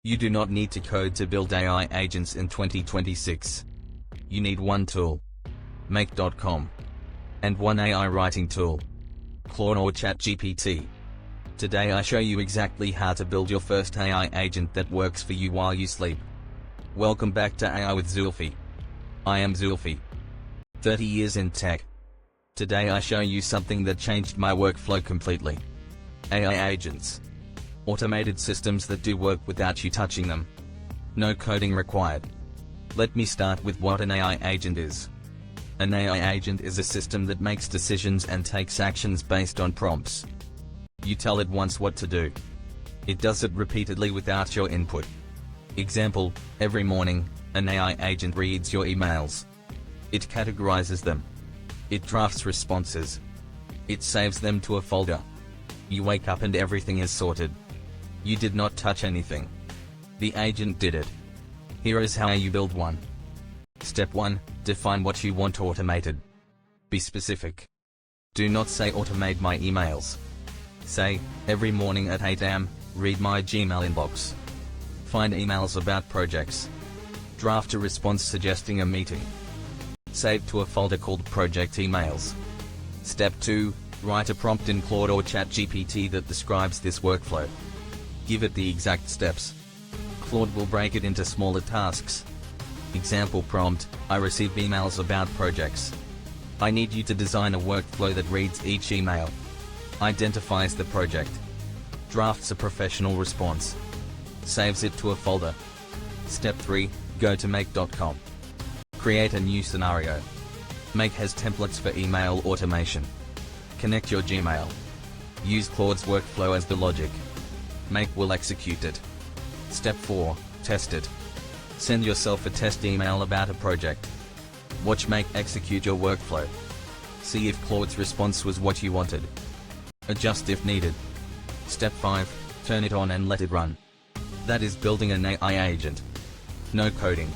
You do not need to code to build AI agents in 2026. You need one tool, make.com, and one AI writing tool, Claude or ChatGPT. Today I show you exactly how to build your first AI agent that works for you while you sleep. Welcome back to AI with Zulfi. I am Zulfi. 30 years in tech. Today I show you something that changed my workflow completely. AI agents. Automated systems that do work without you touching them. No coding required. Let me start with what an AI agent is. An AI agent is a system that makes decisions and takes actions based on prompts. You tell it once what to do. It does it repeatedly without your input. Example, every morning, an AI agent reads your emails. It categorizes them. It drafts responses. It saves them to a folder. You wake up and everything is sorted. You did not touch anything. The agent did it. Here is how you build one. Step 1. Define what you want automated. Be specific. Do not say automate my emails. Say, every morning at 8 am, read my Gmail inbox. Find emails about projects. Draft a response suggesting a meeting. Save to a folder called Project Emails. Step 2. Write a prompt in Claude or ChatGPT that describes this workflow. Give it the exact steps. Claude will break it into smaller tasks. Example prompt, I receive emails about projects. I need you to design a workflow that reads each email. Identifies the project. Drafts a professional response. Saves it to a folder. Step 3, go to make.com. Create a new scenario. Make has templates for email automation. Connect your Gmail. Use Claude's workflow as the logic. Make will execute it. Step 4, test it. Send yourself a test email about a project. Watch Make execute your workflow. See if Claude's response was what you wanted. Adjust if needed. Step 5, turn it on and let it run. That is building an AI agent. No coding.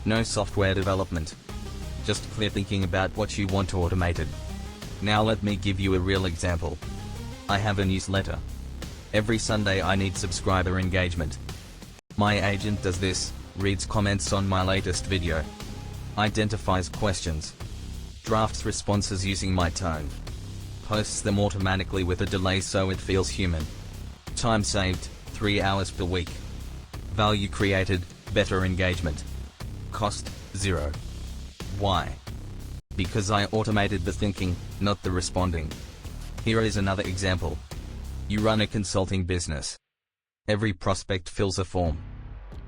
No software development. Just clear thinking about what you want automated. Now let me give you a real example. I have a newsletter. Every Sunday I need subscriber engagement. My agent does this, reads comments on my latest video. Identifies questions. Drafts responses using my tone. Posts them automatically with a delay so it feels human. Time saved, 3 hours per week. Value created, better engagement. Cost, 0. Why? Because I automated the thinking, not the responding. Here is another example. You run a consulting business. Every prospect fills a form.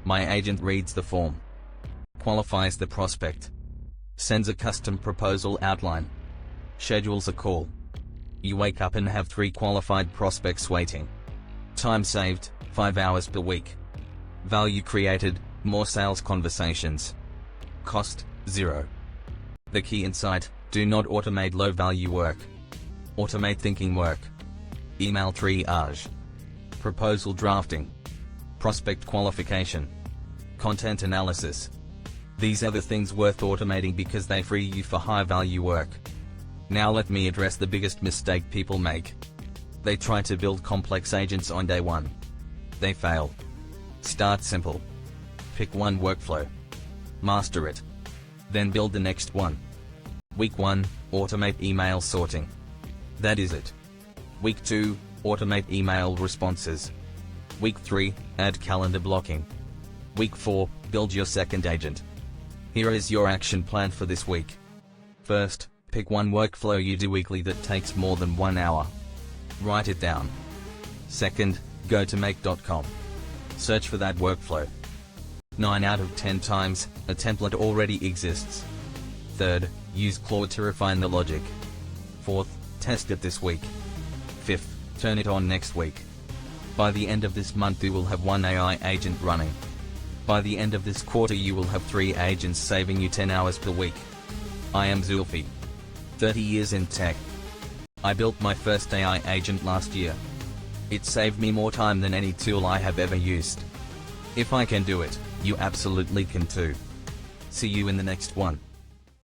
My agent reads the form. Qualifies the prospect. Sends a custom proposal outline. Schedules a call. You wake up and have 3 qualified prospects waiting. Time saved, 5 hours per week. Value created, more sales conversations. Cost, 0. The key insight, do not automate low-value work. Automate thinking work. Email triage. Proposal drafting. Prospect qualification. Content analysis. These are the things worth automating because they free you for high-value work. Now let me address the biggest mistake people make. They try to build complex agents on day 1. They fail. Start simple. Pick one workflow. Master it. Then build the next one. Week 1, automate email sorting. That is it. Week 2, automate email responses. Week 3, add calendar blocking. Week 4, build your second agent. Here is your action plan for this week. First, pick one workflow you do weekly that takes more than 1 hour. Write it down. Second, go to make.com. Search for that workflow. 9 out of 10 times, a template already exists. Third, use Claude to refine the logic. Fourth, test it this week. Fifth, turn it on next week. By the end of this month you will have one AI agent running. By the end of this quarter you will have 3 agents saving you 10 hours per week. I am Zulfi. 30 years in tech. I built my first AI agent last year. It saved me more time than any tool I have ever used. If I can do it, you absolutely can too. See you in the next one.